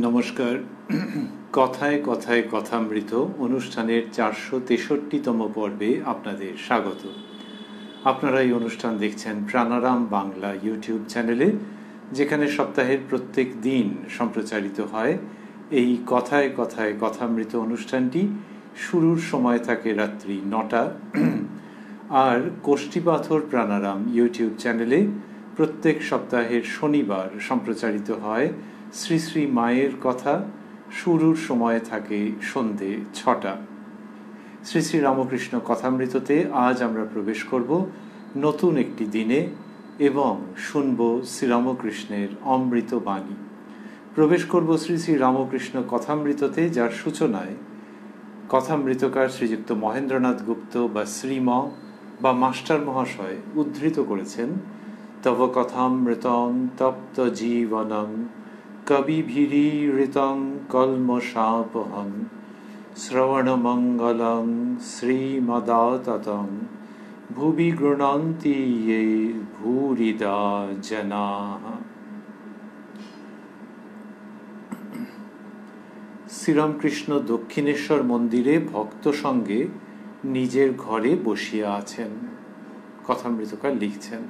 নমস্কার। কথায় কথায় কথামৃত অনুষ্ঠানের 463তম পর্বে আপনাদের স্বাগত। আপনারা এই অনুষ্ঠান দেখছেন প্রাণারাম বাংলা ইউটিউব চ্যানেলে, যেখানে সপ্তাহের প্রত্যেক দিন সম্প্রচারিত হয় এই কথায় কথায় কথামৃত অনুষ্ঠানটি। শুরুর সময় থাকে রাত্রি 9টা, আর কোষ্ঠীপাথর প্রাণারাম ইউটিউব চ্যানেলে প্রত্যেক সপ্তাহের শনিবার সম্প্রচারিত হয় শ্রী শ্রী মায়ের কথা। শুরুর সময় থাকে সন্ধে 6টা। শ্রী শ্রী রামকৃষ্ণ কথামৃততে আজ আমরা প্রবেশ করব নতুন একটি দিনে এবং শুনব শ্রীরামকৃষ্ণের অমৃত বাণী। প্রবেশ করব শ্রী শ্রী রামকৃষ্ণ কথামৃততে, যার সূচনায় কথামৃতকার শ্রীযুক্ত মহেন্দ্রনাথ গুপ্ত বা শ্রীম বা মাস্টার মহাশয় উদ্ধৃত করেছেন, তব কথামৃতং তপ্ত জীবনং কবিভিরীরিতং কল্মষাপহং শ্রবণমঙ্গলং শ্রীমদাততং ভুবি গৃণন্তি ये ভূরিদা জনাঃ। শ্রীরামকৃষ্ণ দক্ষিণেশ্বর মন্দিরে ভক্ত সঙ্গে নিজের ঘরে বসিয়া আছেন। কথামৃতকার লিখছেন,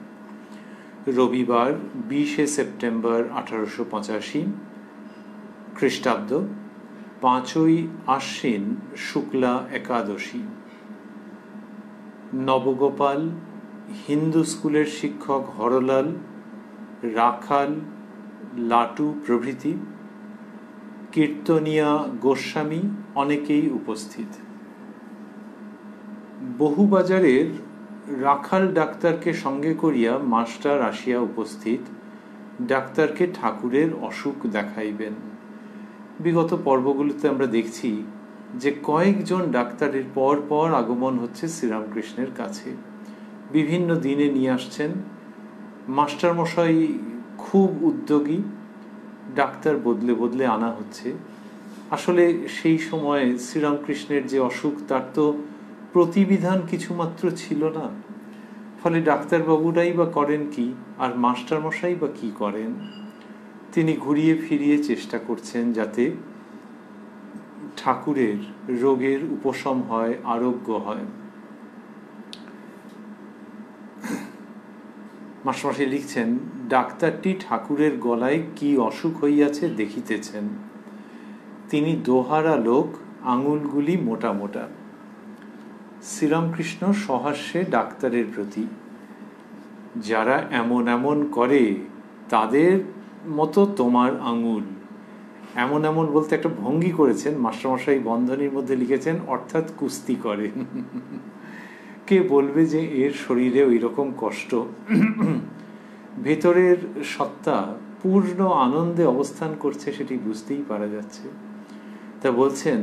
রবিবার 20শে সেপ্টেম্বর 1885 খ্রিস্টাব্দ, 5ই আশ্বিন শুক্লা একাদশী। নবগোপাল, হিন্দু স্কুলের শিক্ষক হরলাল, রাখাল, লাটু প্রভৃতি, কীর্তনিয়া গোস্বামী অনেকেই উপস্থিত। বহুবাজারের রাখাল ডাক্তারকে সঙ্গে করিয়া মাস্টার আসিয়া উপস্থিত, ডাক্তারকে ঠাকুরের অসুখ দেখাইবেন। বিগত পর্বগুলিতে আমরা দেখছি যে কয়েকজন ডাক্তারের পর পর আগমন হচ্ছে শ্রীরামকৃষ্ণের কাছে, বিভিন্ন দিনে নিয়ে আসছেন। মাস্টারমশাই খুব উদ্যোগী, ডাক্তার বদলে বদলে আনা হচ্ছে। আসলে সেই সময়ে শ্রীরামকৃষ্ণের যে অসুখ, তার তো প্রতিবিধান কিছুমাত্র ছিল না। ফলে ডাক্তারবাবুরাই বা করেন কি, আর মাস্টারমশাই বা কি করেন? তিনি ঘুরিয়ে ফিরিয়ে চেষ্টা করছেন যাতে ঠাকুরের রোগের উপশম হয়, আরোগ্য হয়। মাস্টারমশাই লিখছেন, ডাক্তারটি ঠাকুরের গলায় কি অসুখ হইয়াছে দেখিতেছেন। তিনি দোহারা লোক, আঙুলগুলি মোটা মোটা। শ্রীরামকৃষ্ণ সহাস্যে ডাক্তারের প্রতি, যারা এমন এমন করে তাদের মতো তোমার আঙুল। এমন এমন বলতে একটা ভঙ্গি করেছেন, মাস্টারমশাই বন্ধনীর মধ্যে লিখেছেন, অর্থাৎ কুস্তি করে। কে বলবে যে এর শরীরে ওই রকম কষ্ট? ভেতরের সত্তা পূর্ণ আনন্দে অবস্থান করছে, সেটি বুঝতেই পারা যাচ্ছে। তা বলছেন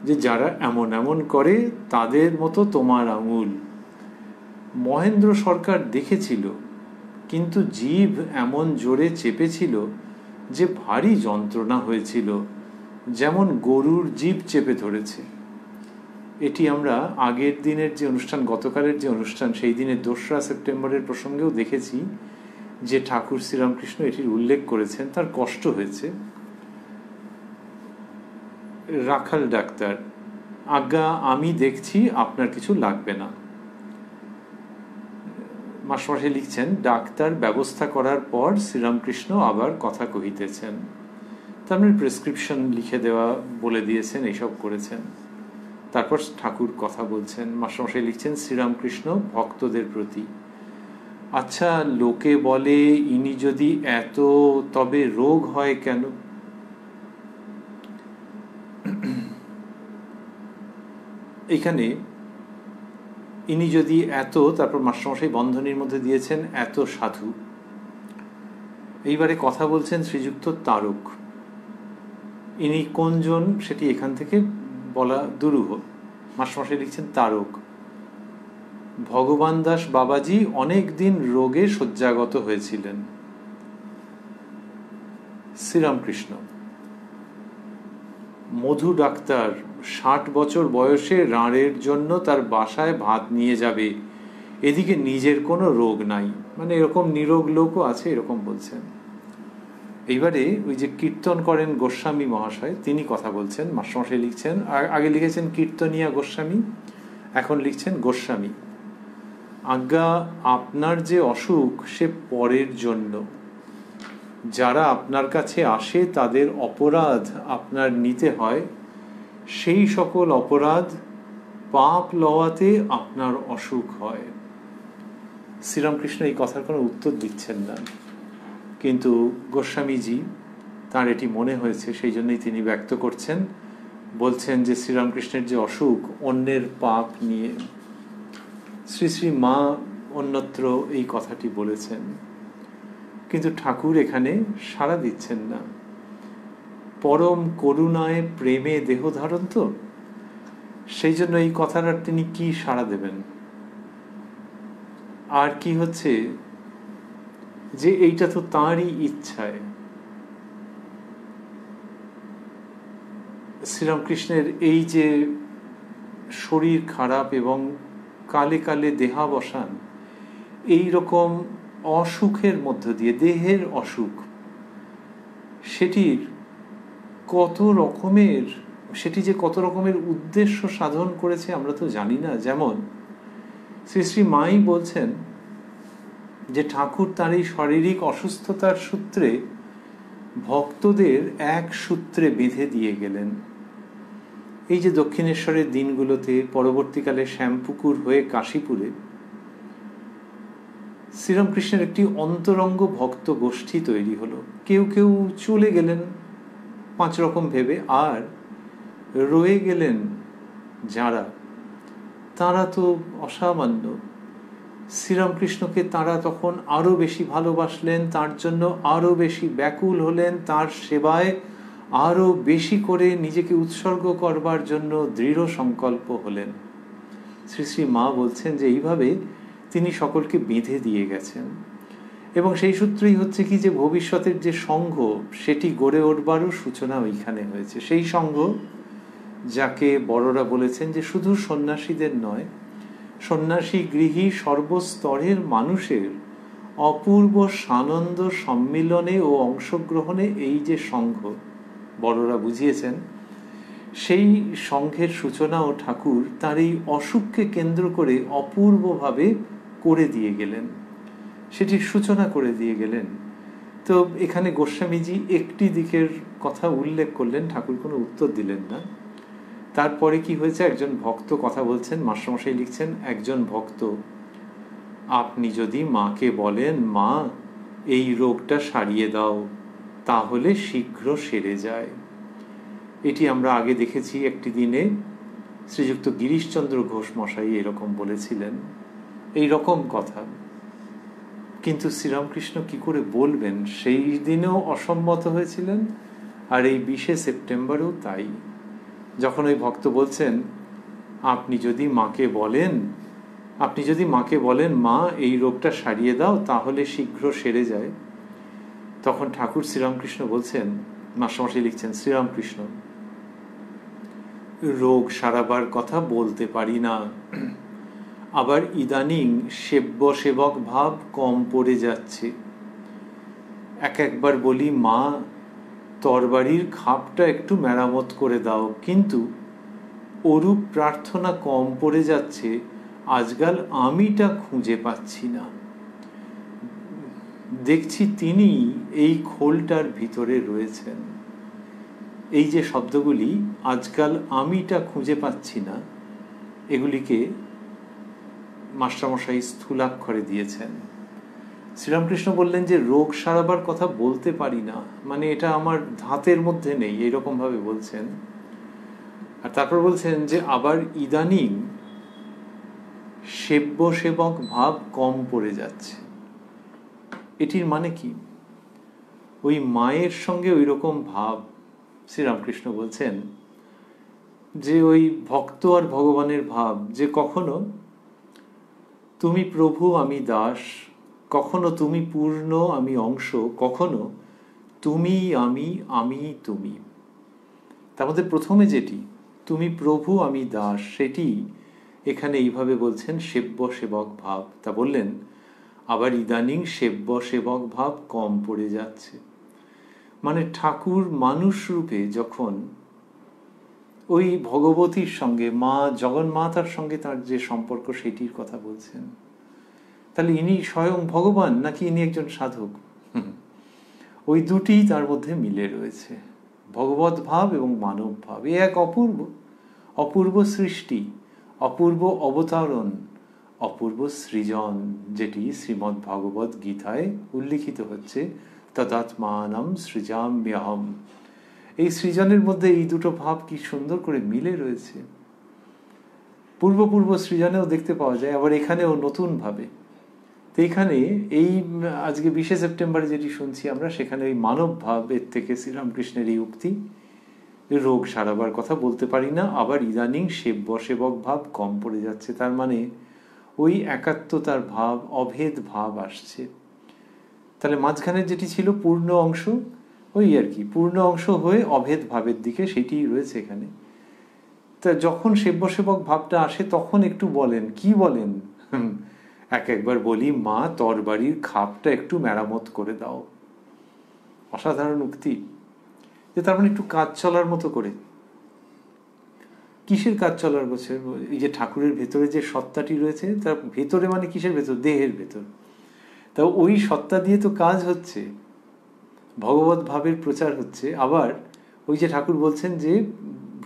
যে যারা এমন এমন করে তাদের মতো তোমার আঙুল। মহেন্দ্র সরকার দেখেছিল, কিন্তু জিভ এমন জোরে চেপেছিল যে ভারী যন্ত্রণা হয়েছিল, যেমন গরুর জিভ চেপে ধরেছে। এটি আমরা আগের দিনের যে অনুষ্ঠান, গতকালের যে অনুষ্ঠান, সেই দিনের 2রা সেপ্টেম্বরের প্রসঙ্গেও দেখেছি যে ঠাকুর শ্রীরামকৃষ্ণ এটির উল্লেখ করেছেন, তার কষ্ট হয়েছে। রাখাল ডাক্তার, আজ্ঞা আমি দেখছি, আপনার কিছু লাগবে না। মাস্টারমশাই লিখছেন, ডাক্তার ব্যবস্থা করার পর শ্রীরামকৃষ্ণ আবার কথা কহিতেছেন। তার মানে প্রেসক্রিপশন লিখে দেওয়া, বলে দিয়েছেন, এইসব করেছেন। তারপর ঠাকুর কথা বলছেন। মাস্টারমশাই লিখছেন, শ্রীরামকৃষ্ণ ভক্তদের প্রতি, আচ্ছা লোকে বলে ইনি যদি এত, তবে রোগ হয় কেন? এখানে ইনি যদি এত, তারপর মাস্টারমশাই বন্ধনীর মধ্যে দিয়েছেন এত সাধু। এইবারে কথা বলছেন শ্রীযুক্ত তারক। ইনি কোনজন সেটি এখান থেকে বলা দুরূহ। মাস্টারমশাই লিখছেন, তারক ভগবান দাস বাবাজি অনেক দিন রোগে শয্যাগত হয়েছিলেন। শ্রীরামকৃষ্ণ, মধু ডাক্তার 60 বছর বয়সে রাঁড়ের জন্য তার বাসায় ভাত নিয়ে যাবে, এদিকে নিজের কোনো রোগ নাই। মানে এরকম নিরোগ লোকও আছে, এরকম বলছেন। এইবারে ওই যে কীর্তন করেন গোস্বামী মহাশয়, তিনি কথা বলছেন, মাস্টারমশাই লিখছেন, আগে লিখেছেন কীর্তনিয়া গোস্বামী, এখন লিখছেন গোস্বামী। আজ্ঞা, আপনার যে অসুখ সে পরের জন্য। যারা আপনার কাছে আসে তাদের অপরাধ আপনার নিতে হয়, সেই সকল অপরাধ পাপ লওয়াতে আপনার অসুখ হয়। শ্রীরামকৃষ্ণ এই কথার কোনো উত্তর দিচ্ছেন না, কিন্তু গোস্বামীজি তার এটি মনে হয়েছে, সেই জন্যই তিনি ব্যক্ত করছেন, বলছেন যে শ্রীরামকৃষ্ণের যে অসুখ অন্যের পাপ নিয়ে। শ্রী শ্রী মা অন্যত্র এই কথাটি বলেছেন, কিন্তু ঠাকুর এখানে সাড়া দিচ্ছেন না। পরম করুণায় প্রেমে দেহ ধারণ, তো সেই জন্য এই কথাটার তিনি কি সাড়া দেবেন? আর কি হচ্ছে যে এইটা তো তাঁরই ইচ্ছায়। শ্রীরামকৃষ্ণের এই যে শরীর খারাপ এবং কালে কালে দেহাবসান, এই রকম অসুখের মধ্য দিয়ে, দেহের অসুখ, সেটির সেটি যে কত রকমের উদ্দেশ্য সাধন করেছে আমরা তো জানি না। যেমন শ্রী শ্রী মাই বলছেন যে ঠাকুর তার এই শারীরিক অসুস্থতার সূত্রে ভক্তদের এক সূত্রে বেঁধে দিয়ে গেলেন। এই যে দক্ষিণেশ্বরের দিনগুলোতে, পরবর্তীকালে শ্যামপুকুর হয়ে কাশীপুরে শ্রীরামকৃষ্ণের একটি অন্তরঙ্গ ভক্ত গোষ্ঠী তৈরি হলো। কেউ কেউ চলে গেলেন 5 রকম ভেবে, আর রয়ে গেলেন যারা, তারা তো অসামান্য। শ্রীরামকৃষ্ণকে তারা তখন আরো বেশি ভালোবাসলেন, তার জন্য আরো বেশি ব্যাকুল হলেন, তার সেবায় আরো বেশি করে নিজেকে উৎসর্গ করবার জন্য দৃঢ় সংকল্প হলেন। শ্রী শ্রী মা বলছেন যে এইভাবে তিনি সকলকে বেঁধে দিয়ে গেছেন, এবং সেই সূত্রেই হচ্ছে কি যে ভবিষ্যতের যে সংঘ, সেটি গড়ে উঠবারও সূচনা ওইখানে হয়েছে। সেই সংঘ যাকে বড়রা বলেছেন যে শুধু সন্ন্যাসীদের নয়, সন্ন্যাসী গৃহী সর্বস্তরের মানুষের অপূর্ব সানন্দ সম্মিলনে ও অংশগ্রহণে এই যে সংঘ বড়রা বুঝিয়েছেন, সেই সংঘের সূচনাও ঠাকুর তার এই অসুখকে কেন্দ্র করে অপূর্বভাবে করে দিয়ে গেলেন, সেটির সূচনা করে দিয়ে গেলেন। তো এখানে গোস্বামীজি একটি দিকের কথা উল্লেখ করলেন, ঠাকুর কোনো উত্তর দিলেন না। তারপরে কি হয়েছে, একজন ভক্ত কথা বলছেন, মাস্টারমশাই লিখছেন, একজন ভক্ত, আপনি যদি মাকে বলেন, মা এই রোগটা সারিয়ে দাও, তাহলে শীঘ্র সেরে যায়। এটি আমরা আগে দেখেছি একটি দিনে শ্রীযুক্ত গিরিশচন্দ্র ঘোষ মশাই এরকম বলেছিলেন, এই রকম কথা। কিন্তু শ্রীরামকৃষ্ণ কি করে বলবেন, সেই দিনেও অসম্মত হয়েছিলেন, আর এই 20শে সেপ্টেম্বরেও তাই। যখন ওই ভক্ত বলছেন, আপনি যদি মাকে বলেন মা এই রোগটা সারিয়ে দাও, তাহলে শীঘ্র সেরে যায়, তখন ঠাকুর শ্রীরামকৃষ্ণ বলছেন, মাস্টারমশাই লিখছেন, শ্রীরামকৃষ্ণ, রোগ সারাবার কথা বলতে পারি না, আবার ইদানিং সেব্য সেবক ভাব কম পড়ে যাচ্ছে। একবার বলি, মা তরবারির খাপটা একটু মেরামত করে দাও, কিন্তু ওরূপ প্রার্থনা কম পড়ে যাচ্ছে, আজকাল আমিটা খুঁজে পাচ্ছি না। দেখছি তিনি এই খোলটার ভিতরে রয়েছেন। এই যে শব্দগুলি, আজকাল আমিটা খুঁজে পাচ্ছি না, এগুলিকে মাস্টারমশাই স্থূলাক্ষরে দিয়েছেন। শ্রীরামকৃষ্ণ বললেন যে রোগ সারাবার কথা বলতে পারি না, মানে এটা আমার ধাতের মধ্যে নেই, এইরকম ভাবে বলছেন। আর তারপর বলছেন যে আবার ইদানিং সেব্য সেবক ভাব কম পড়ে যাচ্ছে। এটির মানে কি? ওই মায়ের সঙ্গে ওই রকম ভাব। শ্রীরামকৃষ্ণ বলছেন যে ওই ভক্ত আর ভগবানের ভাব, যে কখনো তুমি প্রভু আমি দাস, কখনো তুমি পূর্ণ আমি অংশ, কখনো তুমি আমি আমি তুমি। তার মধ্যে প্রথমে যেটি তুমি প্রভু আমি দাস, সেটি এখানে এইভাবে বলছেন সেব্য সেবক ভাব। তা বললেন আবার ইদানিং সেব্য সেবক ভাব কম পড়ে যাচ্ছে। মানে ঠাকুর মানুষ রূপে যখন ওই ভগবতীর সঙ্গে, মা জগন্মাতার সঙ্গে তার যে সম্পর্ক সেটির কথা বলছেন, তাহলে ইনি স্বয়ং ভগবান নাকি ইনি একজন সাধক? ওই দুটি তার মধ্যে মিলে রয়েছে, ভগবত ভাব এবং মানব ভাব। এ এক অপূর্ব অপূর্ব সৃষ্টি, অপূর্ব অবতারণ, অপূর্ব সৃজন, যেটি শ্রীমদ্ ভগবত গীতায় উল্লিখিত হচ্ছে, তদাত্মানম সৃজাম্যহম। এই সৃজনের মধ্যে এই দুটো ভাব কি সুন্দর করে মিলে রয়েছে। পূর্ব সৃজনেও দেখতে পাওয়া যায়, আবার এখানেও নতুন ভাবে। তো এখানে এই আজকে 20শে সেপ্টেম্বরে যেটি শুনছি আমরা, সেখানে ওই মানব ভাবের থেকে শ্রীরামকৃষ্ণের এই উক্তি, রোগ সারাবার কথা বলতে পারি না, আবার ইদানিং সেবক ভাব কম পড়ে যাচ্ছে। তার মানে ওই একাত্মতার ভাব, অভেদ ভাব আসছে। তাহলে মাঝখানের যেটি ছিল পূর্ণ অংশ, ওই আর কি পূর্ণ অংশ হয়ে অভেদ ভাবের দিকে সেটিই রয়েছে এখানে। তা যখন সেবক ভাবটা আসে তখন একটু বলেন, কি বলেন? একবার বলি, মা তরবারির খাপটা একটু মেরামত করে দাও। অসাধারণ উক্তি। যে তার মানে একটু কাজ চলার মতো করে। কিসের কাজ চলার বছর? এই যে ঠাকুরের ভেতরে যে সত্তাটি রয়েছে, তার ভেতরে মানে কিসের ভেতর? দেহের ভেতর। তা ওই সত্তা দিয়ে তো কাজ হচ্ছে, ভগবত ভাবের প্রচার হচ্ছে। আবার ওই যে ঠাকুর বলছেন যে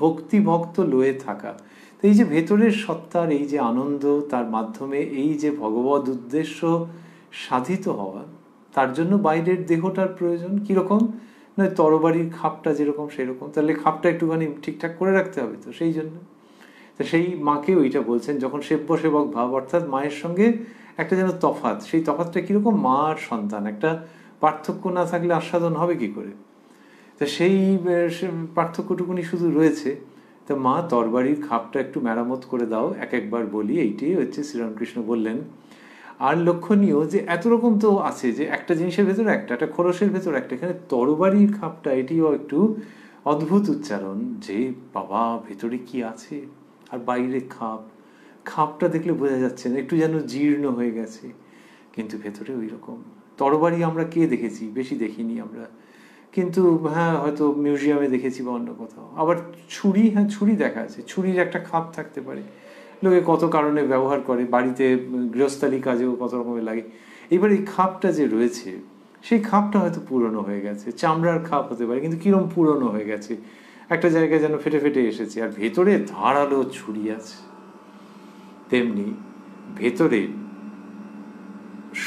ভক্তি ভক্ত লয়ে থাকা, তো এই যে ভেতরের সত্তার এই যে আনন্দ, তার মাধ্যমে এই যে ভগবত উদ্দেশ্য সাধিত হওয়া, তার জন্য বাইরের দেহটার প্রয়োজন। কিরকম? নয় তরবারির খাপটা যেরকম সেরকম, তাহলে খাপটা একটুখানি ঠিকঠাক করে রাখতে হবে, তো সেই জন্য। তো সেই মাকে ওইটা বলছেন, যখন সেবক ভাব, অর্থাৎ মায়ের সঙ্গে একটা যেন তফাৎ, সেই তফাৎটা কিরকম? মা আর সন্তান, একটা পার্থক্য না থাকলে আস্বাদন হবে কি করে? তা সেই পার্থক্যটুকুনি শুধু রয়েছে। তা মা তরবারির খাপটা একটু মেরামত করে দাও, একবার বলি, এইটাই হচ্ছে শ্রীরামকৃষ্ণ বললেন। আর লক্ষণীয় যে এত রকম তো আছে, যে একটা জিনিসের ভেতর একটা খোলসের ভেতর একটা, এখানে তরবারির খাপটা, এটিও একটু অদ্ভুত উচ্চারণ, যে বাবা ভেতরে কি আছে। আর বাইরে খাপটা দেখলে বোঝা যাচ্ছে না, একটু যেন জীর্ণ হয়ে গেছে, কিন্তু ভেতরে ওই রকম। তরবারি আমরা কে দেখেছি? বেশি দেখিনি আমরা, কিন্তু হ্যাঁ হয়তো মিউজিয়ামে দেখেছি বা অন্য কোথাও। আবার ছুরি, হ্যাঁ ছুরি দেখা আছে, ছুরির একটা খাপ থাকতে পারে, লোকে কত কারণে ব্যবহার করে, বাড়িতে গৃহস্থালী কাজেও কত রকমের লাগে। এবার এই খাপটা যে রয়েছে, সেই খাপটা হয়তো পুরনো হয়ে গেছে, চামড়ার খাপ হতে পারে, কিন্তু কিরম পুরনো হয়ে গেছে, একটা জায়গায় যেন ফেটে এসেছে, আর ভেতরে ধারালো ছুরি আছে। তেমনি ভেতরে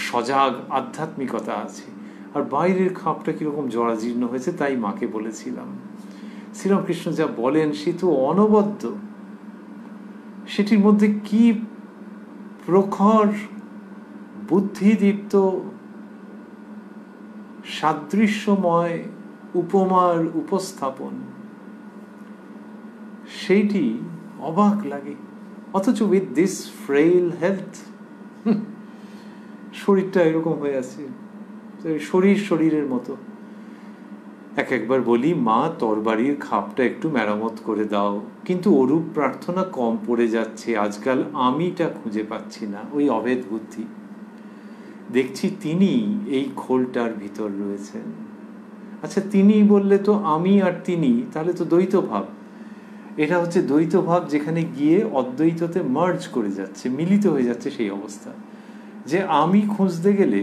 সজাগ আধ্যাত্মিকতা আছে, আর বাইরের খাপটা কিরকম জরাজীর্ণ হয়েছে। তাই মাকে বলেছিলাম, শ্রীরামকৃষ্ণ যা বলেন সে তো অনবদ্য, সেটির মধ্যে কি প্রখর বুদ্ধিদীপ্ত সাদৃশ্যময় উপমার উপস্থাপন, সেইটি অবাক লাগে। অথচ উইথ দিস ফ্রেইল হেলথ, শরীরটা এরকম হয়ে আছে, শরীরের মতো। একবার বলি, মা তরবারির খাপটা একটু মেরামত করে দাও, কিন্তু অরূপ প্রার্থনা কম পড়ে যাচ্ছে আজকাল, আমিটা খুঁজে পাচ্ছি না। ওই অভেদ বুদ্ধি, দেখছি তিনি এই খোলটার ভিতর রয়েছেন। আচ্ছা, তিনি বললে তো আমি আর তিনি, তাহলে তো দ্বৈত ভাব। এটা হচ্ছে দ্বৈত ভাব, যেখানে গিয়ে অদ্বৈততে মার্জ করে যাচ্ছে, মিলিত হয়ে যাচ্ছে। সেই অবস্থা যে আমি খুঁজতে গেলে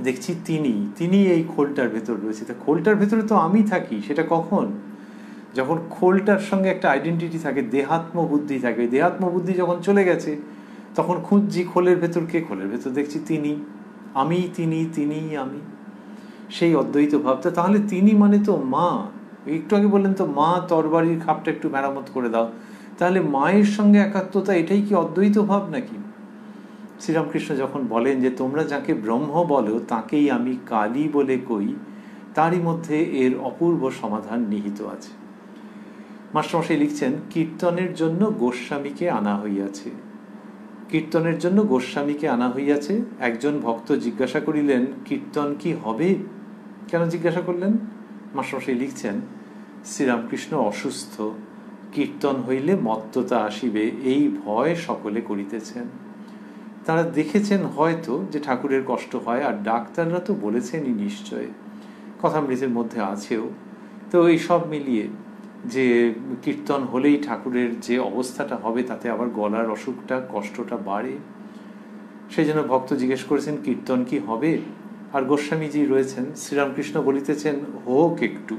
দেখছি তিনি এই খোলটার ভেতর রয়েছে। তা খোলটার ভেতরে তো আমি থাকি, সেটা কখন? যখন খোলটার সঙ্গে একটা আইডেন্টিটি থাকে, দেহাত্ম বুদ্ধি থাকে। দেহাত্ম বুদ্ধি যখন চলে গেছে, তখন খুঁজছি খোলের ভেতর কে? খোলের ভেতর দেখছি তিনি, আমি তিনি আমি, সেই অদ্বৈত ভাবটা। তাহলে তিনি মানে তো মা। একটু আগে বললেন তো মা তরবারির খাপটা একটু মেরামত করে দাও, তাহলে মায়ের সঙ্গে একাত্মতা, এটাই কি অদ্বৈত ভাব নাকি? শ্রীরামকৃষ্ণ যখন বলেন যে তোমরা যাকে ব্রহ্ম বলো তাকেই আমি কালী বলে কই, তারই মধ্যে এর অপূর্ব সমাধান নিহিত আছে। মাস্টারমশাই লিখছেন, কীর্তনের জন্য গোস্বামীকে আনা হইয়াছে। কীর্তনের জন্য গোস্বামীকে আনা হইয়াছে। একজন ভক্ত জিজ্ঞাসা করিলেন, কীর্তন কি হবে? কেন জিজ্ঞাসা করলেন? মাস্টারমশাই লিখছেন, শ্রীরামকৃষ্ণ অসুস্থ, কীর্তন হইলে মত্ততা আসিবে, এই ভয় সকলে করিতেছেন। তারা দেখেছেন হয়তো যে ঠাকুরের কষ্ট হয়, আর ডাক্তাররা তো বলেছেনই নিশ্চয়। কথামৃতের মধ্যে আছেও। তো এই সব মিলিয়ে যে কীর্তন হলেই ঠাকুরের যে অবস্থাটা হবে তাতে আবার গলার অসুখটা কষ্টটা বাড়ে, সেই জন্য ভক্ত জিজ্ঞেস করেছেন কীর্তন কি হবে? আর গোস্বামীজি রয়েছেন, শ্রীরামকৃষ্ণ বলিতেছেন হোক একটু,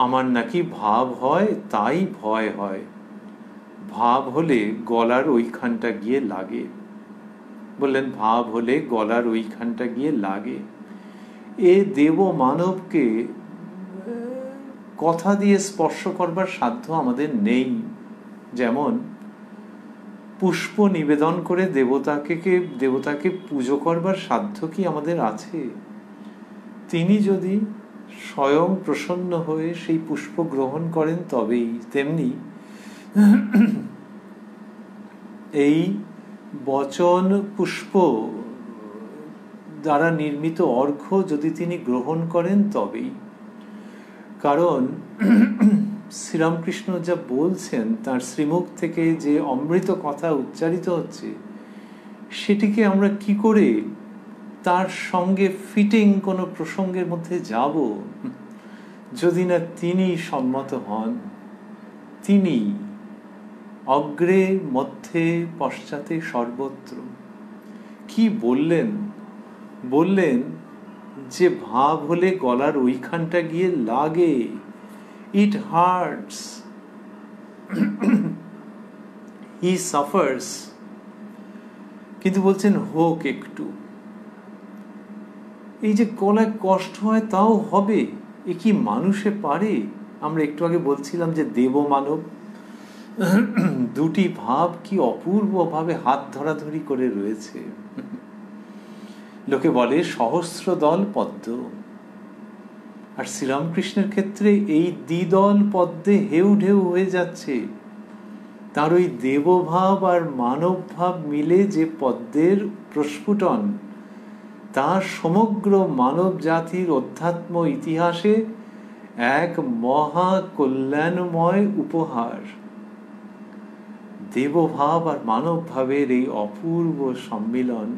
আমার নাকি ভাব হয় তাই ভয় হয়, ভাব হলে গলার ওইখানটা গিয়ে লাগে। বললেন ভাব হলে গলার ওইখানটা গিয়ে লাগে। এ দেব মানবকে কথা দিয়ে স্পর্শ করবার সাধ্য আমাদের নেই। যেমন পুষ্প নিবেদন করে দেবতাকে পুজো করবার সাধ্য কি আমাদের আছে? তিনি যদি স্বয়ং প্রসন্ন হয়ে সেই পুষ্প গ্রহণ করেন তবেই। তেমনি এই বচন পুষ্প দ্বারা নির্মিত অর্ঘ্য যদি তিনি গ্রহণ করেন তবেই। কারণ শ্রীরামকৃষ্ণ যা বলছেন, তার শ্রীমুখ থেকে যে অমৃত কথা উচ্চারিত হচ্ছে, সেটিকে আমরা কি করে তার সঙ্গে ফিটিং কোনো প্রসঙ্গের মধ্যে যাব যদি না তিনি সম্মত হন? তিনি অগ্রে মধ্যে পশ্চাতে সর্বত্র। কি বললেন? বললেন যে ভাব হলে গলার ওইখানটা গিয়ে লাগে, ইট হার্টস, হি সাফার্স। কিন্তু বলছেন হোক একটু। এই যে গলায় কষ্ট হয় তাও হবে, এ কি মানুষে পারে? আমরা একটু আগে বলছিলাম যে দেব মানব, দুটি ভাব কি অপূর্বভাবে হাত ধরাধরি করে রয়েছে। লোকে বলে সহস্র দল পদ্ম, আর শ্রীরামকৃষ্ণের ক্ষেত্রে এই দ্বিদল পদ্মে হেউ ঢেউ হয়ে যাচ্ছে। তার ওই দেবভাব আর মানব ভাব মিলে যে পদ্মের প্রস্ফুটন, তার সমগ্র মানব জাতির অধ্যাত্ম ইতিহাসে এক মহা কল্যাণময় উপহার। দেবভাব আর মানব ভাবের এই অপূর্ব সম্মিলন,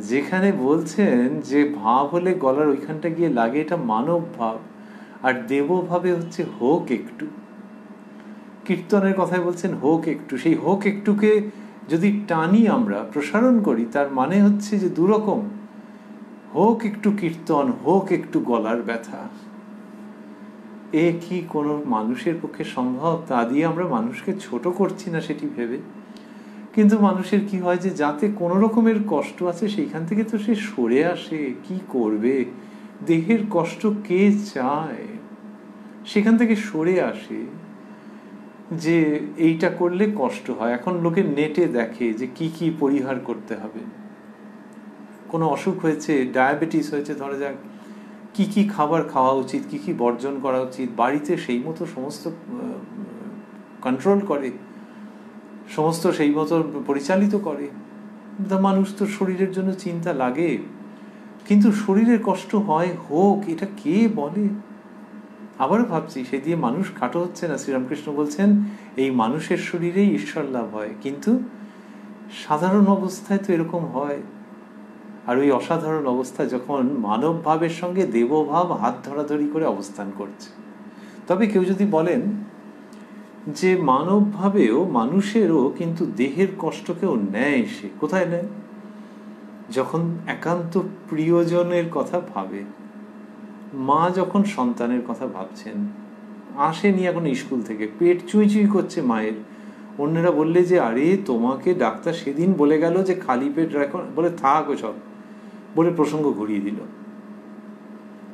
যেখানে বলছেন যে ভাব হলে গলার ওইখানটা গিয়ে লাগে, এটা মানব ভাব, আর দেবভাবে হচ্ছে হোক একটু। কীর্তনের কথায় বলছেন হোক একটু। সেই হোক একটুকে যদি টানি আমরা, প্রসারণ করি, তার মানে হচ্ছে যে দুরকম। হোক একটু কীর্তন, হোক একটু গলার ব্যথা। এ কি কোনো মানুষের পক্ষে সম্ভব? তা দিয়ে আমরা মানুষকে ছোট করছি না সেটি ভেবে। কিন্তু মানুষের কি হয় যে যাতে কোনো রকমের কষ্ট আছে সেইখান থেকে তো সে সরে আসে। কি করবে? দেহের কষ্ট কে চায়? সেখান থেকে সরে আসে যে এইটা করলে কষ্ট হয়। এখন লোকে নেটে দেখে যে কি কি পরিহার করতে হবে। কোনো অসুখ হয়েছে, ডায়াবেটিস হয়েছে ধরা যাক, কি কি খাবার খাওয়া উচিত, কি কি বর্জন করা উচিত, বাড়িতে সেই মতো সমস্ত কন্ট্রোল করে, সমস্ত সেই মতো পরিচালিত করে। মানুষ তো শরীরের জন্য চিন্তা লাগে, কিন্তু শরীরের কষ্ট হয় হোক, এটা কে বলে? আবারও ভাবছি সে দিয়ে মানুষ খাটো হচ্ছে না। শ্রীরামকৃষ্ণ বলছেন এই মানুষের শরীরেই ঈশ্বর লাভ হয়, কিন্তু সাধারণ অবস্থায় তো এরকম হয়। আর ওই অসাধারণ অবস্থায় যখন মানব ভাবের সঙ্গে দেবভাব হাত ধরাধরি করে অবস্থান করছে। তবে কেউ যদি বলেন যে মানব ভাবেও মানুষেরও কিন্তু দেহের কষ্টকেও নেয়, সে কোথায় নেয়? যখন একান্ত প্রিয়জনের কথা ভাবে। মা যখন সন্তানের কথা ভাবছেন, আসেনি এখন স্কুল থেকে, পেট চুই চুই করছে মায়ের, অন্যরা বললে যে আরে তোমাকে ডাক্তার সেদিন বলে গেল যে খালি পেট রাখো, বলে থাক ওসব, বলে প্রসঙ্গ ঘুরিয়ে দিল।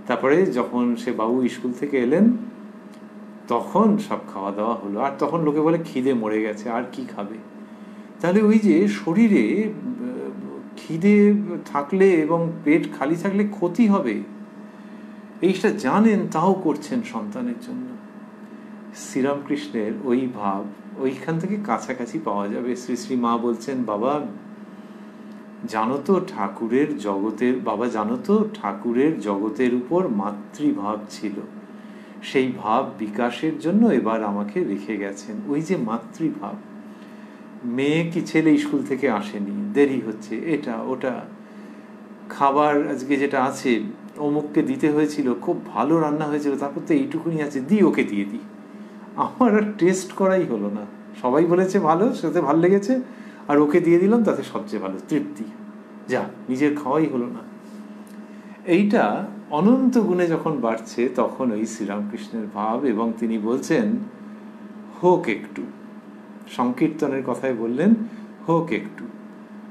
তারপরে যখন সে বাবু স্কুল থেকে এলেন তখন সব খাওয়া দাওয়া হলো, আর তখন লোকে বলে খিদে মরে গেছে, আর কি খাবে? তাহলে ওই যে শরীরে খিদে থাকলে এবং পেট খালি থাকলে ক্ষতি হবে, এইটা জানেন, তাও করছেন সন্তানের জন্য। শ্রীরামকৃষ্ণের ওই ভাব ওইখান থেকে কাছাকাছি পাওয়া যাবে। শ্রী শ্রী মা বলছেন বাবা জানো তো ঠাকুরের জগতের, বাবা জানো তো ঠাকুরের জগতের উপর মাতৃভাব ছিল, সেই ভাব বিকাশের জন্য এবার আমাকে রেখে গেছেন। ওই যে মাতৃভাব, মেয়ে কি ছেলে স্কুল থেকে আসেনি, দেরি হচ্ছে, এটা ওটা, খাবার আজকে যেটা আছে অমুককে দিতে হয়েছিল, খুব ভালো রান্না হয়েছিল, তারপর তো এইটুকুনি আছে, ওকে দিয়ে দিই। আমার আর টেস্ট করাই হলো না, সবাই বলেছে ভালো, সাথে ভালো লেগেছে, আর ওকে দিয়ে দিলাম, তাতে সবচেয়ে ভালো, তৃপ্তি, যা নিজের খাওয়াই হলো না। এইটা অনন্ত গুণে যখন বাড়ছে তখন ওই শ্রীরামকৃষ্ণের ভাব, এবং তিনি বলছেন হোক একটু, সংকীর্তনের কথায় বললেন হোক একটু,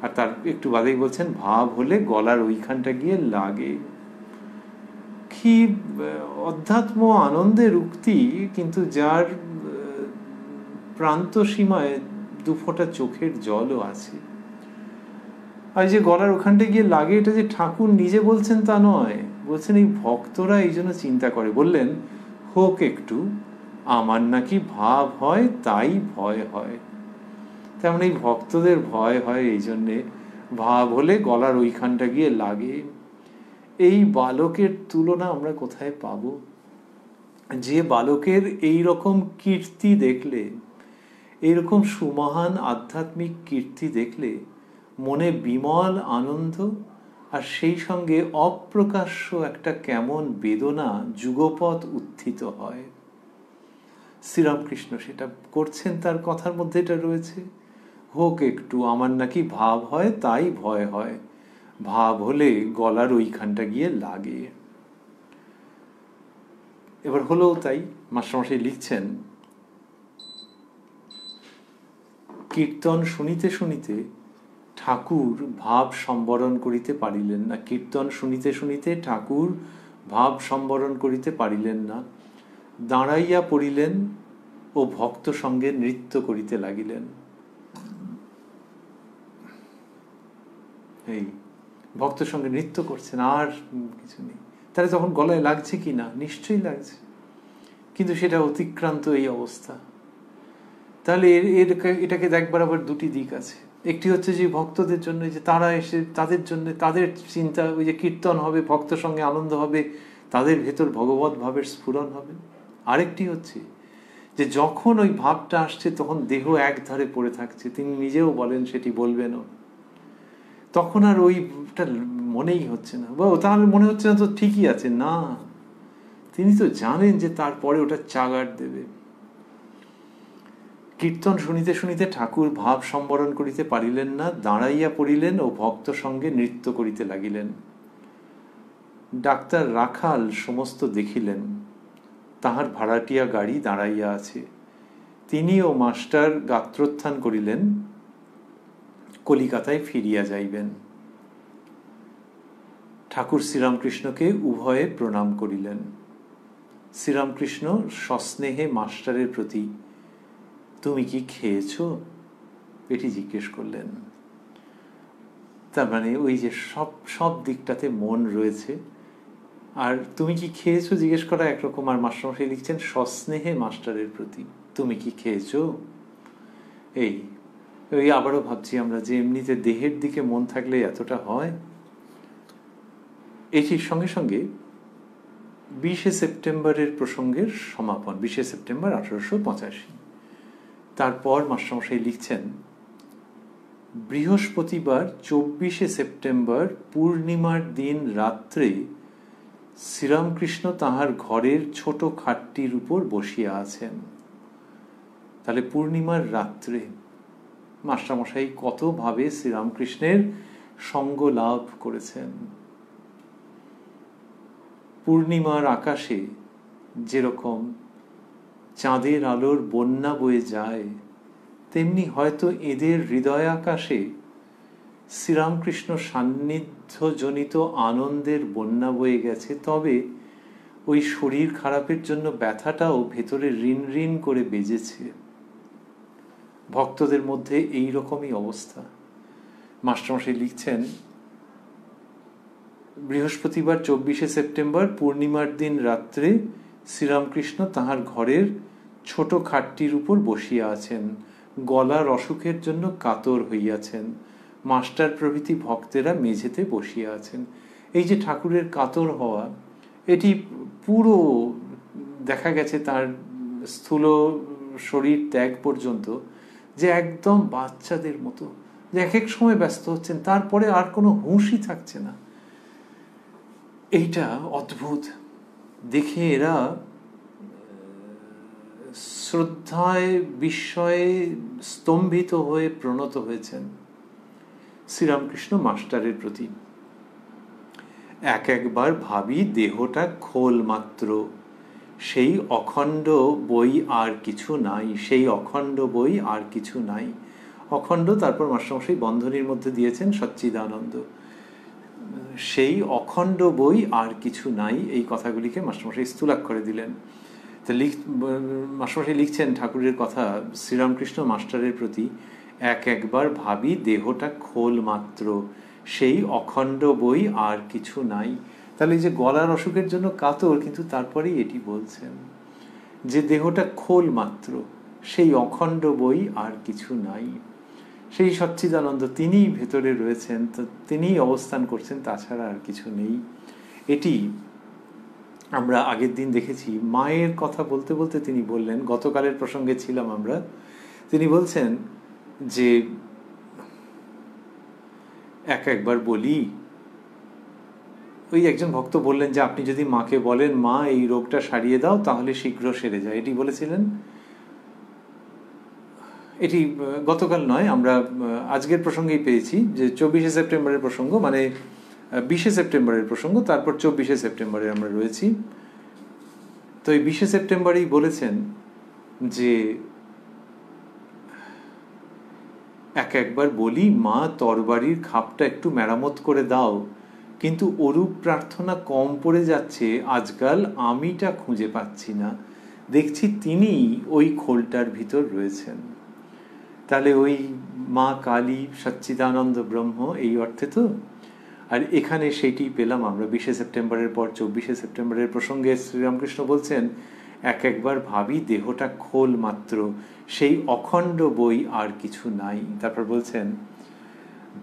আর তার একটু বাদেই বলছেন ভাব হলে গলার ওইখানটা গিয়ে লাগে। কি অধ্যাত্ম আনন্দের উক্তি, কিন্তু যার প্রান্ত সীমায় দুফোঁটা চোখের জলও আছে। আর যে গলার ওখানটা গিয়ে লাগে, এটা যে ঠাকুর নিজে বলছেন তা নয়, বলছেন এই ভক্তরা এই জন্য চিন্তা করে। বললেন হোক একটু, আমার নাকি ভাব হয় তাই ভয় হয়। তেমন এই ভক্তদের ভয় হয় এই জন্যে, ভাব হলে গলার ওইখানটা গিয়ে লাগে। এই বালকের তুলনা আমরা কোথায় পাব? যে বালকের এই রকম কীর্তি দেখলে, এইরকম সুমহান আধ্যাত্মিক কীর্তি দেখলে মনে বিমল আনন্দ, আর সেই সঙ্গে অপ্রকাশ্য একটা কেমন বেদনা যুগপৎ উত্থিত হয়। শ্রীরামকৃষ্ণ সেটা করছেন, তার কথার মধ্যে এটা রয়েছে, হোক একটু, আমার নাকি ভাব হয় তাই ভয় হয়, ভাব হলে গলার ওইখানটা গিয়ে লাগে। এবার হলেও তাই। মাস্টারমশাই লিখছেন, কীর্তন শুনিতে শুনিতে ঠাকুর ভাব সম্বরণ করিতে পারিলেন না। কীর্তন শুনিতে শুনিতে ঠাকুর ভাব সম্বরণ করিতে পারিলেন না, দাঁড়াইয়া পড়িলেন ও ভক্ত সঙ্গে নৃত্য করিতে লাগিলেন। এই ভক্ত সঙ্গে নৃত্য করছেন, আর কিছু নেই। তাহলে তখন গলায় লাগছে কি না? নিশ্চয়ই লাগছে, কিন্তু সেটা অতিক্রান্ত এই অবস্থা। তাহলে এটাকে দেখবার আবার দুটি দিক আছে। একটি হচ্ছে যে ভক্তদের জন্য, যে তারা এসে তাদের জন্য, তাদের চিন্তা ওই যে কীর্তন হবে, ভক্ত সঙ্গে আনন্দ হবে, তাদের ভেতর ভগবত ভাবের স্ফুরণ হবে। আরেকটি হচ্ছে যে যখন ওই ভাবটা আসছে তখন দেহ একধারে পড়ে থাকছে, তিনি নিজেও বলেন, সেটি বলবেনও, তখন আর ওইটা মনেই হচ্ছে না, বা তাহলে মনে হচ্ছে না তো ঠিকই আছে না, তিনি তো জানেন যে তারপরে ওটা চাগার দেবে। কীর্তন শুনিতে শুনিতে ঠাকুর ভাব সম্বরণ করিতে পারিলেন না, দাঁড়াইয়া পড়িলেন ও ভক্ত সঙ্গে নৃত্য করিতে লাগিলেন। ডাক্তার রাখাল সমস্ত দেখিলেন, তাহার ভাড়াটিয়া গাড়ি দাঁড়াইয়া আছে। তিনি ও মাস্টার গাত্রোত্থান করিলেন, কলিকাতায় ফিরিয়া যাইবেন। ঠাকুর শ্রীরামকৃষ্ণকে উভয়ে প্রণাম করিলেন। শ্রীরামকৃষ্ণ সস্নেহে মাস্টারের প্রতি, তুমি কি খেয়েছ? এটি জিজ্ঞেস করলেন। তার মানে ওই যে সব দিকটাতে মন রয়েছে। আর তুমি কি খেয়েছো জিজ্ঞেস করা একরকম, আর মাস্টারমশাই লিখছেন সস্নেহে মাস্টারের প্রতি, তুমি কি খেয়েছো? এই আবারও ভাবছি আমরা যে এমনিতে দেহের দিকে মন থাকলে এতটা হয়। এটির সঙ্গে সঙ্গে 20শে সেপ্টেম্বরের প্রসঙ্গের সমাপন, 20শে সেপ্টেম্বর 1885। তারপর মাস্টারমশাই লিখছেন, বৃহস্পতিবার 24শে সেপ্টেম্বর পূর্ণিমার দিন রাত্রে শ্রীরামকৃষ্ণ তাহার ঘরের ছোট খাটটির উপর বসিয়া আছেন। তাহলে পূর্ণিমার রাত্রে মাস্টারমশাই কতভাবে শ্রীরামকৃষ্ণের সঙ্গ লাভ করেছেন। পূর্ণিমার আকাশে যেরকম চাঁদের আলোর বন্যা বয়ে যায়, তেমনি হয়তো এদের হৃদয় আকাশে শ্রীরামকৃষ্ণ সান্নিধ্যজনিত আনন্দের বন্যা বয়ে গেছে। তবে ওই শরীর খারাপের জন্য ব্যথাটাও ভেতরে রিন রিন করে বেজেছে। ভক্তদের মধ্যে এই রকমই অবস্থা। মাস্টারমশাই লিখছেন, বৃহস্পতিবার 24শে সেপ্টেম্বর পূর্ণিমার দিন রাত্রে শ্রীরামকৃষ্ণ তাহার ঘরের ছোট খাটটির উপর বসিয়া আছেন, গলার অসুখের জন্য কাতর হইয়াছেন। মাস্টার প্রভৃতি ভক্তেরা মেঝেতে বসিয়া আছেন। এই যে ঠাকুরের কাতর হওয়া, এটি পুরো দেখা গেছে তার স্থূল শরীর ত্যাগ পর্যন্ত, যে একদম বাচ্চাদের মতো, যে এক এক সময় ব্যস্ত হচ্ছেন, তারপরে আর কোনো হুঁশই থাকছে না। এইটা অদ্ভুত দেখে এরা শ্রদ্ধায় বিস্ময়ে স্তম্ভিত হয়ে প্রণত হয়েছেন শ্রীরামকৃষ্ণ মাস্টারের প্রতি। একবার ভাবি দেহটা খোল মাত্র, সেই অখণ্ড বই আর কিছু নাই, সেই অখণ্ড বই আর কিছু নাই। অখণ্ড, তারপর মাস্টারমশাই বন্ধনীর মধ্যে দিয়েছেন সচ্চিদানন্দ। সেই অখণ্ড বই আর কিছু নাই, এই কথাগুলিকে মাস্টারমশাই স্থূলাক্ষরে দিলেন। তো মাস্টারমশাই লিখছেন ঠাকুরের কথা শ্রীরামকৃষ্ণ মাস্টারের প্রতি, একবার ভাবি দেহটা খোল মাত্র, সেই অখণ্ড বই আর কিছু নাই। তাহলে এই যে গলার অসুখের জন্য কাতর, কিন্তু তারপরেই এটি বলছেন যে দেহটা খোল মাত্র, সেই অখণ্ড বই আর কিছু নাই। সেই সচ্চিদানন্দ তিনিই ভেতরে রয়েছেন, তো তিনিই অবস্থান করছেন, তাছাড়া আর কিছু নেই। এটি আমরা আগের দিন দেখেছি। মায়ের কথা বলতে বলতে তিনি বললেন, গতকালের প্রসঙ্গে ছিলাম আমরা, তিনি বলছেন যে একবার বলি, ওই একজন ভক্ত বললেন যে আপনি যদি মাকে বলেন মা এই রোগটা সারিয়ে দাও তাহলে শীঘ্র সেরে যায়, এটি বলেছিলেন। এটি গতকাল নয়, আমরা আজকের প্রসঙ্গেই পেয়েছি যে 24শে সেপ্টেম্বরের প্রসঙ্গ, মানে 20শে সেপ্টেম্বরের প্রসঙ্গ, তারপর 24শে সেপ্টেম্বরে আমরা রয়েছি। তো এই 20শে সেপ্টেম্বরেই বলেছেন যে একবার বলি মা তরবারির খাপটা একটু মেরামত করে দাও, কিন্তু অরূপ প্রার্থনা কম পড়ে যাচ্ছে আজকাল, আমিটা খুঁজে পাচ্ছি না, দেখছি তিনি ওই খোলটার ভিতর রয়েছেন। তাহলে ওই মা কালী সচ্চিদানন্দ ব্রহ্ম, এই অর্থে তো। আর এখানে সেইটি পেলাম আমরা 20শে সেপ্টেম্বরের পর 24শে সেপ্টেম্বরের প্রসঙ্গে শ্রীরামকৃষ্ণ বলছেন একবার ভাবি দেহটা খোল মাত্র, সেই অখণ্ড বই আর কিছু নাই। তারপর বলছেন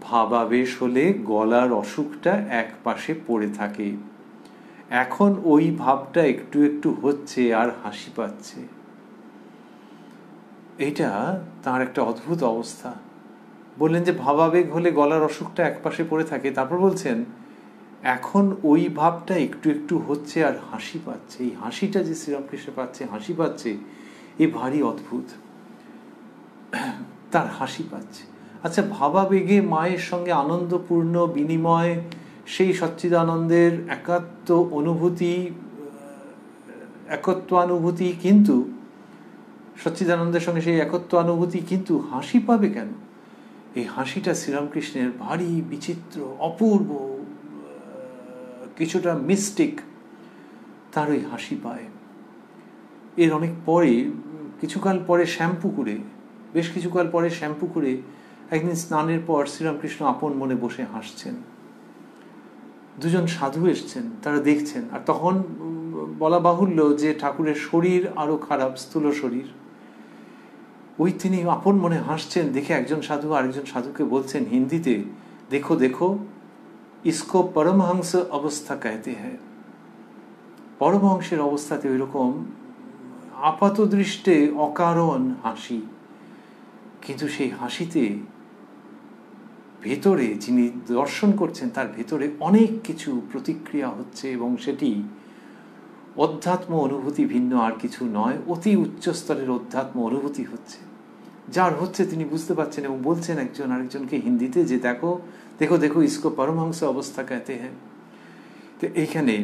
ভাবাবেশ হলে গলার অসুখটা এক পাশে পড়ে থাকে, এখন ওই ভাবটা একটু একটু হচ্ছে আর হাসি পাচ্ছে। এইটা তার একটা অদ্ভুত অবস্থা। বললেন যে ভাবাবেগ হলে গলার অসুখটা এক পাশে পড়ে থাকে, তারপর বলছেন এখন ওই ভাবটা একটু একটু হচ্ছে আর হাসি পাচ্ছে। এই হাসিটা যে শ্রীরামকৃষ্ণ পাচ্ছে, হাসি পাচ্ছে, এ ভারী অদ্ভুত। তার হাসি পাচ্ছে। আচ্ছা, ভাবাবেগে মায়ের সঙ্গে আনন্দপূর্ণ বিনিময়, সেই সচ্চিদানন্দের একত্বানুভূতি, কিন্তু সচ্চিদানন্দের সঙ্গে সেই একত্বানুভূতি, কিন্তু হাসি পাবে কেন? এই হাসিটা শ্রীরামকৃষ্ণের ভারী বিচিত্র, অপূর্ব, কিছুটা মিস্টিক। তার ওই হাসি পায়। এর অনেক পরে, কিছুকাল পরে বেশ কিছুকাল পরে শ্যাম্পু করে একদিন স্নানের পর শ্রীরামকৃষ্ণ আপন মনে বসে হাসছেন। দুজন সাধু এসছেন, তারা দেখছেন। আর তখন বলা বাহুল্য যে ঠাকুরের শরীর আরো খারাপ, স্থূল শরীর। ওই তিনি আপন মনে হাসছেন দেখে একজন সাধু আরেকজন সাধুকে বলছেন হিন্দিতে, দেখো দেখো ইসকো পরমহংস অবস্থা कहते हैं। পরমহংসের অবস্থাতে ওই রকম আপাত দৃষ্টে অকারণ হাসি, কিন্তু সেই হাসিতে ভেতরে যিনি দর্শন করছেন তার ভেতরে অনেক কিছু প্রতিক্রিয়া হচ্ছে, এবং সেটি অধ্যাত্ম অনুভূতি ভিন্ন আর কিছু নয়, অতি উচ্চ স্তরের অধ্যাত্ম অনুভূতি হচ্ছে। যার হচ্ছে তিনি বুঝতে পারছেন এবং বলছেন একজন আরেকজনকে হিন্দিতে যে দেখো দেখো দেখো ইসকো পরমহংস অবস্থা कहते हैं। তো এইখানে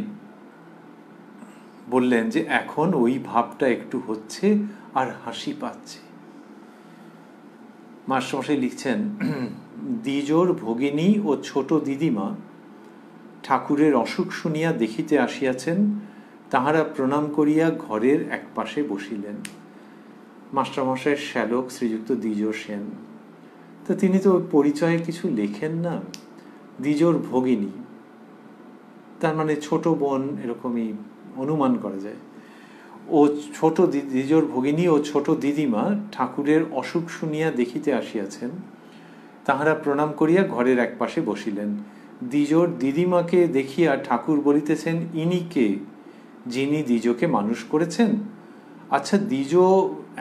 বললেন যে এখন ওই ভাবটা একটু হচ্ছে আর হাসি পাচ্ছে। মাস্টারমশাই লিখছেন দ্বিজোর ভগিনী ও ছোট দিদিমা ঠাকুরের অসুখ শুনিয়া দেখিতে আসিয়াছেন, তাহারা প্রণাম করিয়া ঘরের এক পাশে বসিলেন। মাস্টারমশাইয়ের শ্যালক শ্রীযুক্ত দ্বিজো সেন। তো তিনি তো পরিচয়ে কিছু লেখেন না। দ্বিজোর ভগিনী, তার মানে ছোট বোন, এরকমই অনুমান করা যায়। ও ছোট দ্বিজোর ভগিনী ও ছোট দিদিমা ঠাকুরের অসুখ শুনিয়া দেখিতে আসিয়াছেন, তাহারা প্রণাম করিয়া ঘরের এক পাশে বসিলেন। দ্বিজোর দিদিমাকে দেখিয়া ঠাকুর বলিতেছেন, ইনি কে? যিনি দ্বিজোকে মানুষ করেছেন। আচ্ছা, দ্বিজো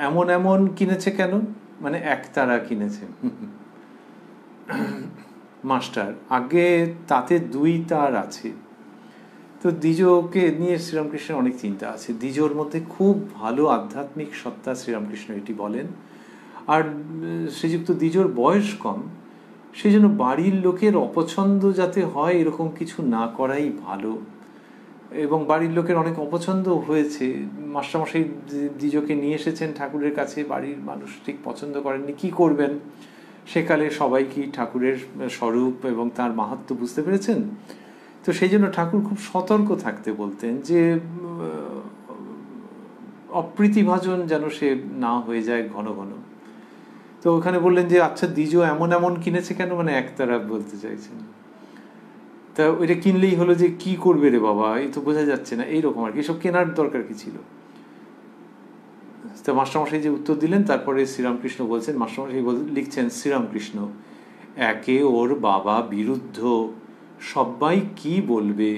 এমন এমন কিনেছে কেন? মানে একতারা কিনেছে। মাস্টার, আগে তাতে দুই তার আছে। তো দ্বিজকে নিয়ে শ্রীরামকৃষ্ণের অনেক চিন্তা আছে। দ্বিজোর মধ্যে খুব ভালো আধ্যাত্মিক সত্তা শ্রীরামকৃষ্ণ এটি বলেন। আর শ্রীযুক্ত দ্বিজোর বয়স কম, সেই জন্য বাড়ির লোকের অপছন্দ যাতে হয় এরকম কিছু না করাই ভালো। এবং বাড়ির লোকের অনেক অপছন্দ হয়েছে। মাস্টারমশাই দ্বিজকে নিয়ে এসেছেন ঠাকুরের কাছে, বাড়ির মানুষ ঠিক পছন্দ করেননি। কি করবেন? সেকালে সবাই কি ঠাকুরের স্বরূপ এবং তার মাহাত্ম্য বুঝতে পেরেছেন? তো সেই জন্য ঠাকুর খুব সতর্ক থাকতে বলতেন যে অপ্রীতিভাজন যেন সে না হয়ে যায় ঘন ঘন। তো ওখানে বললেন যে আচ্ছা দ্বিজ এমন এমন কিনেছে কেন, মানে একতারা বলতে চাইছেন। তা ওইটা কিনলেই হলো যে কি করবে রে বাবা, এই তো বোঝা যাচ্ছে না, এইরকম আর কি। এসব কেনার দরকার কি ছিল? তা মাস্টারমশাই যে উত্তর দিলেন, তারপরে শ্রীরামকৃষ্ণ বলছেন, মাস্টারমশাই লিখছেন, শ্রীরামকৃষ্ণ, একে ওর বাবা বিরুদ্ধ, সবাই কি বলবে,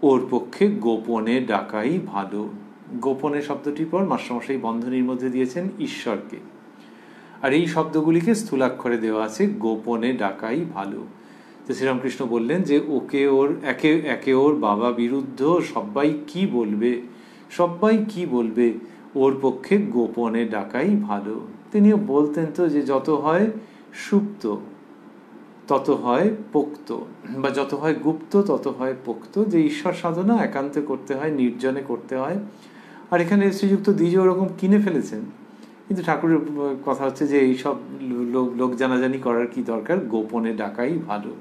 ওর পক্ষে গোপনে ডাকাই ভালো। গোপনে শব্দটির পর মাস্টারমশাই বন্ধনীর মধ্যে দিয়েছেন ঈশ্বরকে, আর এই শব্দগুলিকে স্থূলাক্ষরে দেওয়া আছে, গোপনে ডাকাই ভালো। তো শ্রীরামকৃষ্ণ বললেন যে একে ওর বাবা বিরুদ্ধ, সবাই কি বলবে, সবাই কি বলবে, ওর পক্ষে গোপনে ডাকাই ভালো। তিনিও বলতেন তো যে যত হয় সুপ্ত তত হয় পোক্ত, বা যত হয় গুপ্ত তত হয় পোক্ত, যে ঈশ্বর সাধনা একান্তে করতে হয়, নির্জনে করতে হয়। আর এখানে শ্রীযুক্ত দ্বিজ ওরকম কিনে ফেলেছেন, কিন্তু ঠাকুরের কথা হচ্ছে যে এইসব লোক জানাজানি করার কি দরকার, গোপনে ডাকাই ভালো।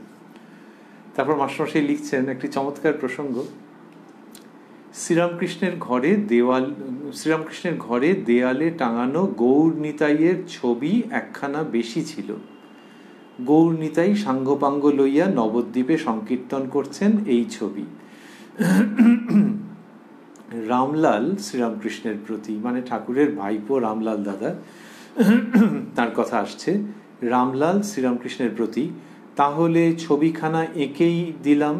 তারপর মাস্টারমশাই লিখছেন একটি চমৎকার প্রসঙ্গ। শ্রীরামকৃষ্ণের ঘরে দেয়ালে টাঙানো গৌর নিতাইয়ের ছবি একখানা বেশি ছিল। গৌর নিতাই সাঙ্গপাঙ্গ লইয়া নবদ্বীপে সংকীর্তন করছেন এই ছবি। রামলাল শ্রীরামকৃষ্ণের প্রতি, মানে ঠাকুরের ভাইপো রামলাল দাদা, তার কথা আসছে, রামলাল শ্রীরামকৃষ্ণের প্রতি, তাহলে ছবিখানা একেই দিলাম।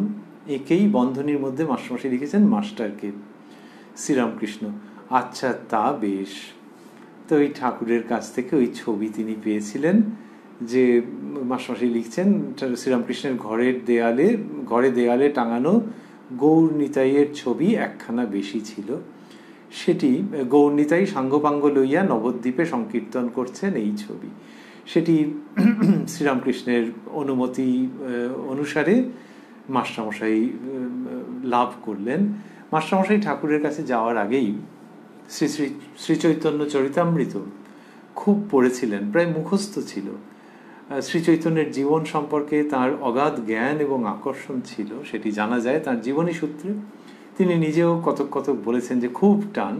একেই বন্ধনীর মধ্যে মাস্টারমশাই লিখেছেন মাস্টারকে। শ্রীরামকৃষ্ণ, আচ্ছা তা বেশ। তো ওই ঠাকুরের কাছ থেকে ওই ছবি তিনি পেয়েছিলেন, যে মাস্টারমশাই লিখছেন শ্রীরামকৃষ্ণের ঘরে দেয়ালে টাঙানো গৌর নিতাইয়ের ছবি একখানা বেশি ছিল। সেটি গৌর নিতাই সাঙ্গপাঙ্গ লইয়া নবদ্বীপে সংকীর্তন করছেন এই ছবি। সেটি শ্রীরামকৃষ্ণের অনুমতি অনুসারে মাস্টারমশাই লাভ করলেন। মাস্টারমশাই ঠাকুরের কাছে যাওয়ার আগেই শ্রী শ্রী শ্রীচৈতন্য চরিতামৃত খুব পড়েছিলেন, প্রায় মুখস্থ ছিল। শ্রীচৈতন্যের জীবন সম্পর্কে তার অগাধ জ্ঞান এবং আকর্ষণ ছিল, সেটি জানা যায় তার জীবনী সূত্রে। তিনি নিজেও কতক কতক বলেছেন যে খুব টান।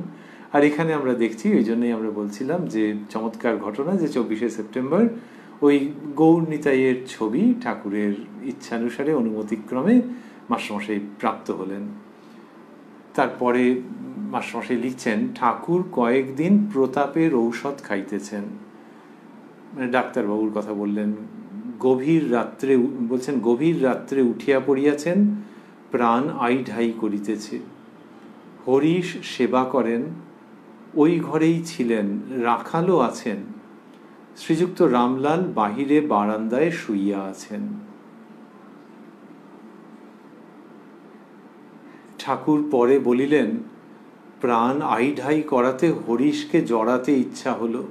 আর এখানে আমরা দেখছি, ওই জন্যই আমরা বলছিলাম যে চমৎকার ঘটনা যে 24শে সেপ্টেম্বর ওই গৌর নিতাইয়ের ছবি ঠাকুরের ইচ্ছানুসারে অনুমতিক্রমে মাস্টারমশাই প্রাপ্ত হলেন। তারপরে মাস্টারমশাই লিখছেন, ঠাকুর কয়েকদিন প্রতাপের ঔষধ খাইতেছেন, মানে ডাক্তারবাবুর কথা বললেন। গভীর রাত্রে উঠিয়া পড়িয়াছেন, প্রাণ আই ঢাই করিতেছে। হরিশ সেবা করেন, ওই ঘরেই ছিলেন, রাখালও আছেন। শ্রীযুক্ত রামলাল বাহিরে বারান্দায় শুইয়া আছেন। ঠাকুর পরে বলিলেন, প্রাণ আই ঢাই করাতে হরিশকে জড়াতে ইচ্ছা হলো,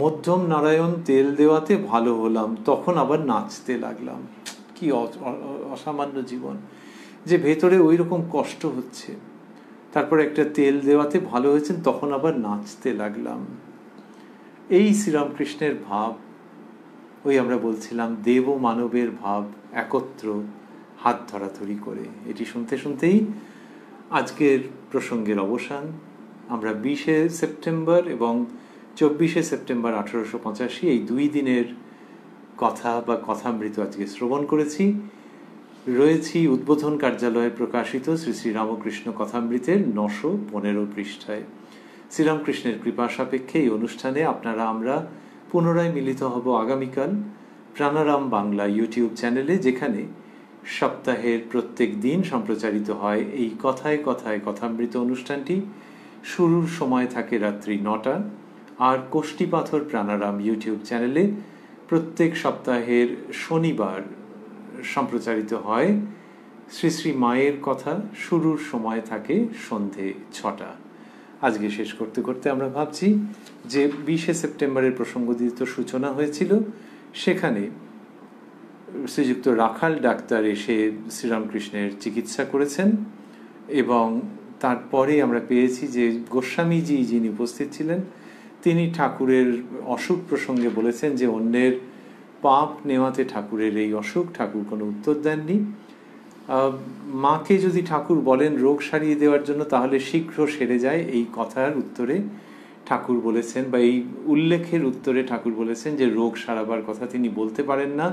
মধ্যম নারায়ণ তেল দেওয়াতে ভালো হলাম, তখন আবার নাচতে লাগলাম। কি অসামান্য জীবন, যে ভেতরে ওই রকম কষ্ট হচ্ছে, তারপর একটা তেল দেওয়াতে ভালো হয়েছেন, তখন আবার নাচতে লাগলাম। এই শ্রীরামকৃষ্ণের ভাব, ওই আমরা বলছিলাম দেব মানবের ভাব একত্র হাত ধরাধরি করে। এটি শুনতে শুনতেই আজকের প্রসঙ্গের অবসান। আমরা 20শে সেপ্টেম্বর এবং 24শে সেপ্টেম্বর 1885 এই 2 দিনের কথা বা কথামৃত আজকে শ্রবণ করেছি। রয়েছি উদ্বোধন কার্যালয়ে প্রকাশিত শ্রী শ্রী রামকৃষ্ণ কথামৃতের 915 পৃষ্ঠায়। শ্রীরামকৃষ্ণের কৃপা সাপেক্ষে এই অনুষ্ঠানে আমরা পুনরায় মিলিত হব আগামীকাল প্রাণারাম বাংলা ইউটিউব চ্যানেলে, যেখানে সপ্তাহের প্রত্যেক দিন সম্প্রচারিত হয় এই কথায় কথায় কথামৃত অনুষ্ঠানটি। শুরুর সময় থাকে রাত্রি 9টা, আর কোষ্ঠীপাথর প্রাণারাম ইউটিউব চ্যানেলে প্রত্যেক সপ্তাহের শনিবার সম্প্রচারিত হয় শ্রী শ্রী মায়ের কথা শুরুর সময় থাকে সন্ধে 6টা। আজকে শেষ করতে করতে আমরা ভাবছি যে 20শে সেপ্টেম্বরের প্রসঙ্গোদিত সূচনা হয়েছিল, সেখানে শ্রীযুক্ত রাখাল ডাক্তার এসে শ্রীরামকৃষ্ণের চিকিৎসা করেছেন এবং তারপরে আমরা পেয়েছি যে গোস্বামীজি যিনি উপস্থিত ছিলেন তিনি ঠাকুরের অসুখ প্রসঙ্গে বলেছেন যে অন্যের পাপ নেওয়াতে ঠাকুরের এই অসুখ, ঠাকুর কোনো উত্তর দেননি। মাকে যদি ঠাকুর বলেন রোগ সারিয়ে দেওয়ার জন্য তাহলে শীঘ্র সেরে যায়, এই কথার উত্তরে ঠাকুর বলেছেন বা এই উল্লেখের উত্তরে ঠাকুর বলেছেন যে রোগ সারাবার কথা তিনি বলতে পারেন না,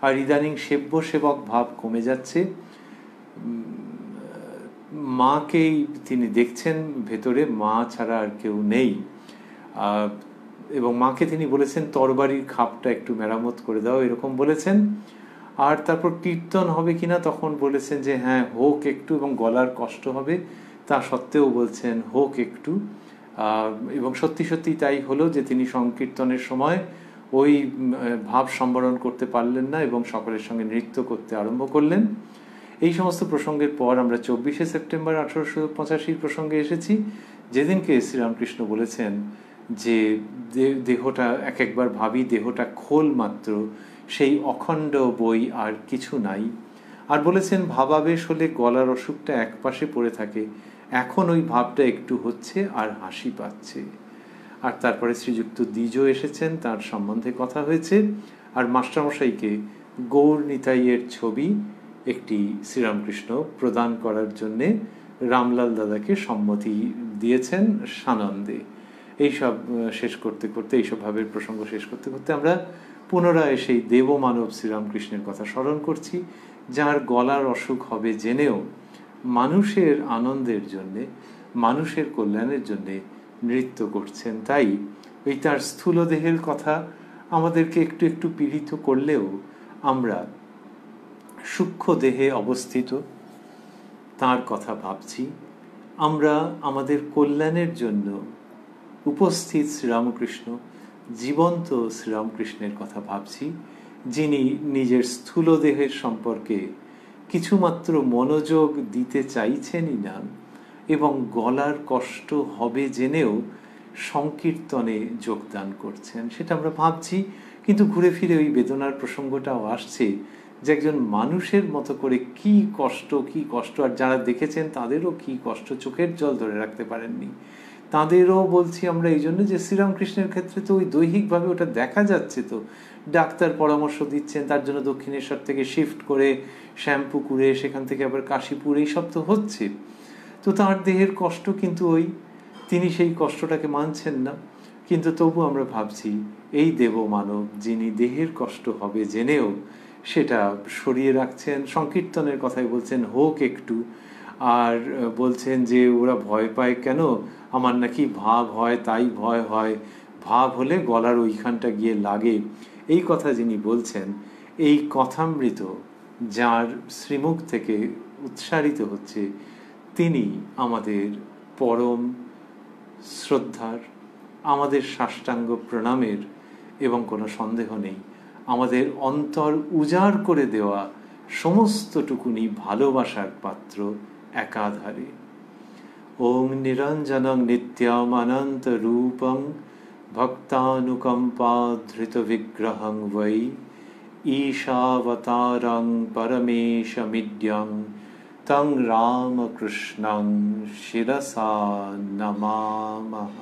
আর ইদানিং সেব্য সেবক ভাব কমে যাচ্ছে। মাকেই তিনি দেখছেন ভেতরে, মা ছাড়া আর কেউ নেই। এবং মাকে তিনি বলেছেন তরবারির খাপটা একটু মেরামত করে দাও, এরকম বলেছেন। আর তারপর কীর্তন হবে কিনা তখন বলেছেন যে হ্যাঁ হোক একটু, এবং গলার কষ্ট হবে তা সত্ত্বেও বলছেন হোক একটু। এবং সত্যি সত্যি তাই হলো যে তিনি সংকীর্তনের সময় ওই ভাব সম্বরণ করতে পারলেন না এবং সকলের সঙ্গে নৃত্য করতে আরম্ভ করলেন। এই সমস্ত প্রসঙ্গের পর আমরা 24শে সেপ্টেম্বর 1885 প্রসঙ্গে এসেছি, যেদিনকে শ্রীরামকৃষ্ণ বলেছেন যে দেহটা একবার ভাবি দেহটা খোল মাত্র, সেই অখণ্ড বই আর কিছু নাই। আর বলেছেন ভাবাবেশ হলে গলার অসুখটা একপাশে পড়ে থাকে, এখন ওই ভাবটা একটু হচ্ছে আর হাসি পাচ্ছে। আর তারপরে শ্রীযুক্ত দ্বিজ এসেছেন, তার সম্বন্ধে কথা হয়েছে। আর মাস্টারমশাইকে গৌর নিতাইয়ের ছবি একটি শ্রীরামকৃষ্ণ প্রদান করার জন্যে রামলাল দাদাকে সম্মতি দিয়েছেন সানন্দে। এইসব শেষ করতে করতে, এইসব ভাবের প্রসঙ্গ শেষ করতে করতে আমরা পুনরায় সেই দেবমানব শ্রীরামকৃষ্ণের কথা স্মরণ করছি, যার গলার অসুখ হবে জেনেও মানুষের আনন্দের জন্যে, মানুষের কল্যাণের জন্যে নৃত্য করছেন। তাই এই তার স্থূল দেহের কথা আমাদেরকে একটু একটু পীড়িত করলেও আমরা সূক্ষ্ম দেহে অবস্থিত তার কথা ভাবছি। আমরা আমাদের কল্যাণের জন্য উপস্থিত শ্রীরামকৃষ্ণ, জীবন্ত শ্রীরামকৃষ্ণের কথা ভাবছি, যিনি নিজের স্থূল দেহের সম্পর্কে কিছুমাত্র মনোযোগ দিতে চাইছেনই না এবং গলার কষ্ট হবে জেনেও সংকীর্তনে যোগদান করছেন। সেটা আমরা ভাবছি, কিন্তু ঘুরে ফিরে ওই বেদনার প্রসঙ্গটাও আসছে যে একজন মানুষের মতো করে কি কষ্ট, আর যারা দেখেছেন তাদেরও কি কষ্ট, চোখের জল ধরে রাখতে পারেননি। তাদেরও বলছি আমরা এই জন্য যে শ্রীরামকৃষ্ণের ক্ষেত্রে তো ওই দৈহিকভাবে ওটা দেখা যাচ্ছে, তো ডাক্তার পরামর্শ দিচ্ছেন তার জন্য দক্ষিণেশ্বর থেকে শিফট করে শ্যামপুকুরে, সেখান থেকে আবার কাশীপুর, এইসব তো হচ্ছে। তো তার দেহের কষ্ট, কিন্তু ওই তিনি সেই কষ্টটাকে মানছেন না। কিন্তু তবু আমরা ভাবছি এই দেবমানব যিনি দেহের কষ্ট হবে জেনেও সেটা সরিয়ে রাখছেন, সংকীর্তনের কথাই বলছেন হোক একটু, আর বলছেন যে ওরা ভয় পায় কেন, আমার নাকি ভাব হয় তাই ভয় হয়, ভাব হলে গলার ওইখানটা গিয়ে লাগে, এই কথা যিনি বলছেন, এই কথামৃত যার শ্রীমুখ থেকে উচ্চারিত হচ্ছে, তিনি আমাদের পরম শ্রদ্ধার, আমাদের সাষ্টাঙ্গ প্রণামের এবং কোনো সন্দেহ নেই আমাদের অন্তর উজাড় করে দেওয়া সমস্তটুকুনি ভালোবাসার পাত্র একাধারে। ওং নিরঞ্জনং নিত্যম অনন্ত রূপং ভক্তানুকম্পাধৃত বিগ্রহং বৈ ঈশাবতারং পরমেশমিড্যং তং রামকৃষ্ণং শিরসা নমামঃ।